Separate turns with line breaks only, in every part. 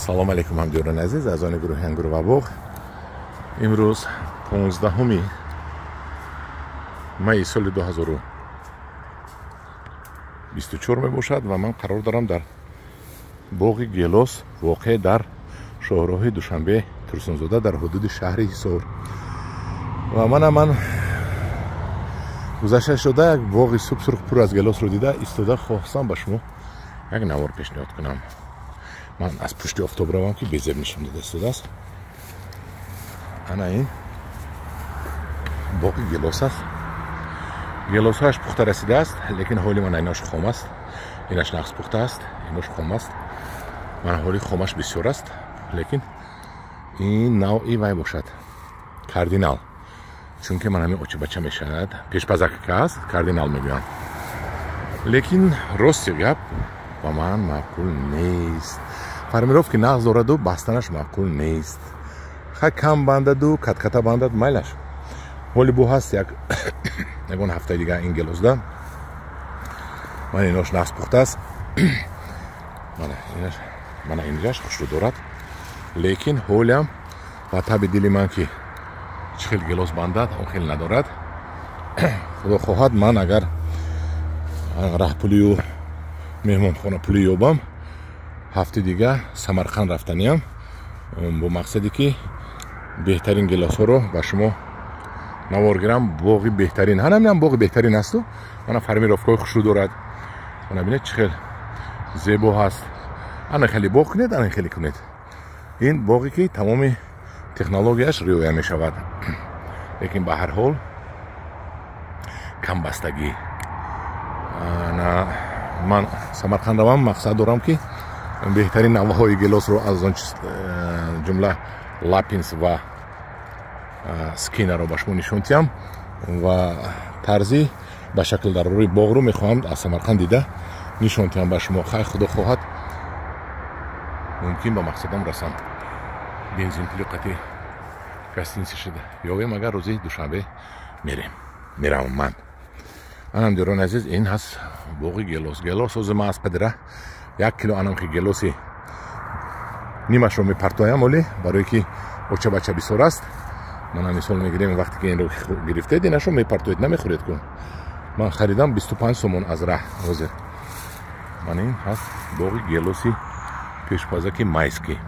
салом алейкум ҳамдиёрони азиз, аъзои гурӯҳи ангуру ва боғ. имрӯз 15 майи соли 2024 мебошад ва ман қарор дорам дар боғи гелос воқеъ дар шоҳроҳи душанбе турсунзода дар ҳудуди шаҳри ҳисор. ва ман гузашта шуда як боғи субсурх пур аз гелосро дида истода хоҳастам ба шумо як навор пешниҳод кунам. ман аз пушти офтоб равам ки безеб нишон дода истодааст. ана ин боғи гелос аст. гелосҳояш пухта расидааст, лекин ҳоли ман инош хом аст. инаш нағз пухта аст, инош хом аст. ман ҳоли хомаш бисёр аст, лекин ин навъи вай бошад кардинал, чунки ман ҳамин очабача мешавад пешпазак аст, кардинал мегӯям. лекин рости гап ба ман маъқул нест. формировки нағз дораду бастанаш маъқул нест. ха кам бандаду катката бандад майлаш. ҳоли бо ҳаст ягон ҳафтаи дига ин гелосда ман инош нағз пухтааст. мана инҷаш хушрӯ дорад, лекин ҳолиам ба таби дили ман ки чӣ хел гелос бандад он хел надорад. худо хоҳад ман агар раҳпулию меҳмонхона пули ёбам, ҳафти дига Самарқанд рафтаниям бо мақсаде ки беҳтарин гелосҳоро ба шумо навор гирам. боғи беҳтарин, ҳанамиам боғи беҳтарин асту. мана формировкаҳои хушрӯ дорад. мана бинед чӣ хел зебо ҳаст. ана хеле боғ кунед, ана хеле кунед. ин боғе ки тамоми технологияш риоя мешавад. лекин ба ҳар ҳол камбастагӣ. ман Самарқанд равам, мақсад дорам ки беҳтарин навъҳои гелосро аз он ҷумла лапинс ва скинаро ба шумо нишон диҳам ва тарзи ба шаклдаррои боғро мехоҳам аз Самарқанд дида нишон диҳам ба шумо. хай худо хоҳад мумкин ба мақсадам расам. бензин пули қати гостинитса шуда ёвем, агар рӯзи душанбе меравам ман. ҳамдиёрони азиз, ин ҳаст боғи гелос. гелос ҳозир ман аз падира 1 кило анамки гелоси нимашро мепартоям, оли барое ки очабача бисёр аст. мана мисол мегирем, вақте ки инро гирифтед, инашро мепартоед, намехӯред кун. ман харидам 25 сомон аз раҳ ҳозир. ман ин ҳаст боғи гелоси пешпазаки майский.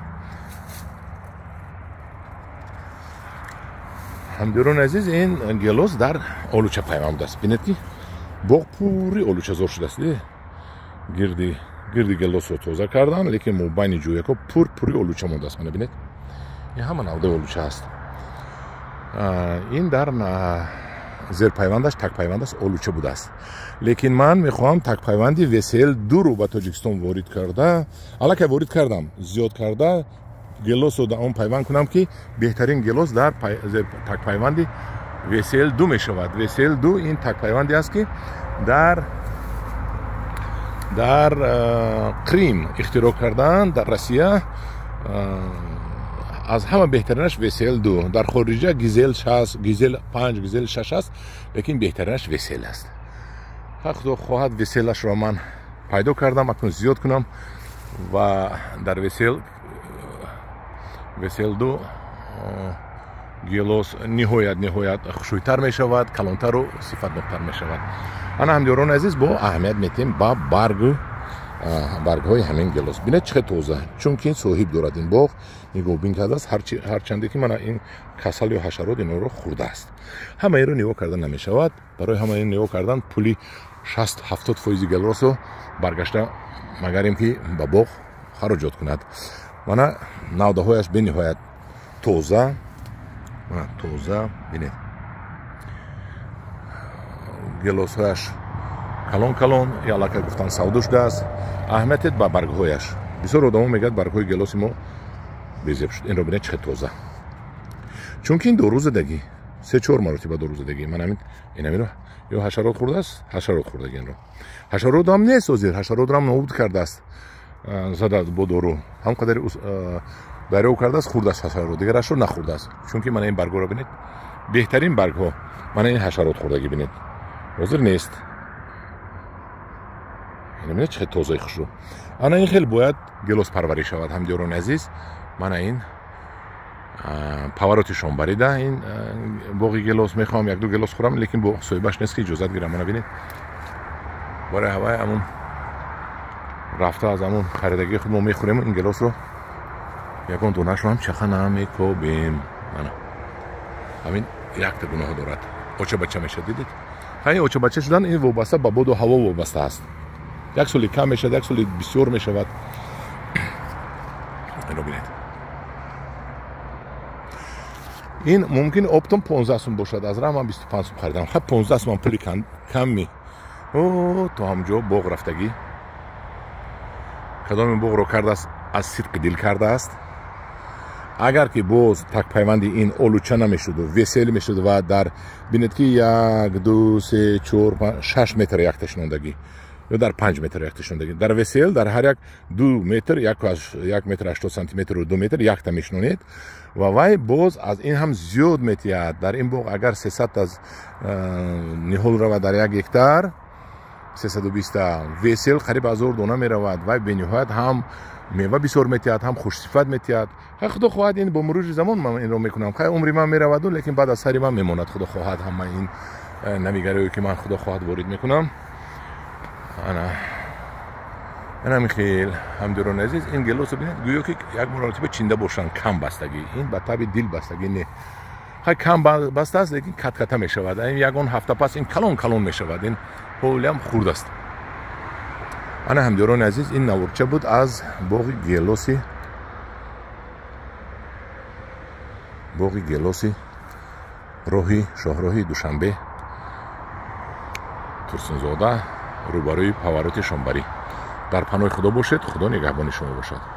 ҳамдиёрони азиз, ин гелос дар олуча пайванд аст. бинед ки боғ пури олучазор шудааст. гирди гелосро тоза кардан, лекин мобайни ҷӯяко пури олуча мондааст. мана бинед, ин ҳама навдаи олуча аст. ин дар зерпайвандаш такпайванд аст, олуча будааст. лекин ман мехоҳам такпайванди VSL2-ро ба Тоҷикистон ворид карда, аллакай ворид кардам, зиёд карда гелосро дар он пайванд кунам ки беҳтарин гелос дар такпайванди VSL2 мешавад. VSL2 ин такпайванде аст ки дар Крим ихтироъ кардан, дар Россия. аз ҳама беҳтаринаш VSL2. дар хориҷа Гизел 6, Гизел 5, Гизел 6 аст, лекин беҳтаринаш VSL аст. худо хоҳад VSL-ашро ман пайдо кардам, акнун зиёд кунам ва дар VSL2 гелос ниҳоят хушӯйтар мешавад, калонтару сифатноктар мешавад. ана ҳамдиёрони азиз, бо аҳамият метем ба баргҳои ҳамин гелос. бинед чӣ хел тоза, чунки соҳиб дорад ин боғ, нигоҳбин кардааст. ҳарчанде ки мана ин касал ё ҳашарот инро хӯрдааст. ҳама инро нигоҳ кардан намешавад. барои ҳама ин нигоҳ кардан пули 60-70% гелосро баргашта магарем ки ба боғ хароҷот кунад. мана навдаҳояш бениҳоят тоза. бинед гелосҳояш калон ялака гуфтан савдо шудааст. аҳамиятет ба баргҳояш. бисёр одамо мегӯяд баргҳои гелоси мо безеб шуд. инро бинед чӣ хел тоза, чунки ин дорузадагӣ 3-4 маротиба дорузадагӣ. ман инамиро ё ҳашарот хӯрдааст, ҳашарот хӯрдаги инро. ҳашарот ҳам нест ҳозир, ҳашаротро ҳам нобуд кардааст, зада бо дору ҳам қадари дарё кардааст, хӯрдааст ҳашарот, дигарашро нахӯрдааст. чунки мана ин баргҳоро бинед, беҳтарин баргҳо, мана ин ҳашарот хӯрдагӣ бинед ҳозир нест. ببینید چه تازه خوشرو. انا این خیلی باید گلوس پروری شود همدیوران عزیز. من این پاوروتی شنبری ده این باقی گلوس میخوام یک دو گلوس خورم لیکن با صاحبش نیست که اجازه گیرم. من ببینید برای هوای همون رفته از همون خریدگی خود ما میخوریم این گلوس رو یکون دونش رو هم چخه نمیکوبیم. من همین یک تا گناه دارد. اوچه بچه میشه دیدید خیلی اوچه بچه شدن این وابسته با باد و هوا وابسته است. یک سالی کم میشد یک سالی بسیار میشود. اینو ببینید این ممکن اپتوم 15 سوم باشد از راه من 25 سوم خریدم. خب 15 سوم پولی کم می تو همجا باغ رفتگی کدام این باغ رو کرده است از صدق دل کرده است. اگر که باز تک پیوندی این اولوچه نمیشد و وسیل میشد و در بینید که 1 2 3 4 5 6 متر یک تشنندگی یا در 5 متر یک تشنندگی در وسیل در هر یک 2 متر 1 متر 80 سانتی متر و 2 متر یک تا میشنونید و وای باز از این هم زیاد میتیاد. در این باغ اگر 300 از نهول رو در یک هکتار 320 وسیل قریب 1000 دانه میرود و به نهایت هم میوه بسیار میتیاد هم خوش صفت میتیاد. خدا خواهد این با مرور زمان من این رو میکنم خیلی عمری من میرود لیکن بعد از سری من میماند. خدا خواهد هم من این نمیگره که من خدا خواهد وارد میکنم. انا خیلی همدیران عزیز این گلوس ببینید گویا که یک مرتبه چینده باشن کم بستگی این به تبع دل بستگی نه خیلی کم بسته است لیکن کت کته میشود. این یگون هفته پس این کلون میشود. این حولی هم خورد است. انا همدیران عزیز این نورچه بود از باغ گلوسی راهی شاهراهی دوشنبه ترسنزاده روبروی پاوروتی شنبری. در پناه خدا باشید. خدا نگهبان شما باشد.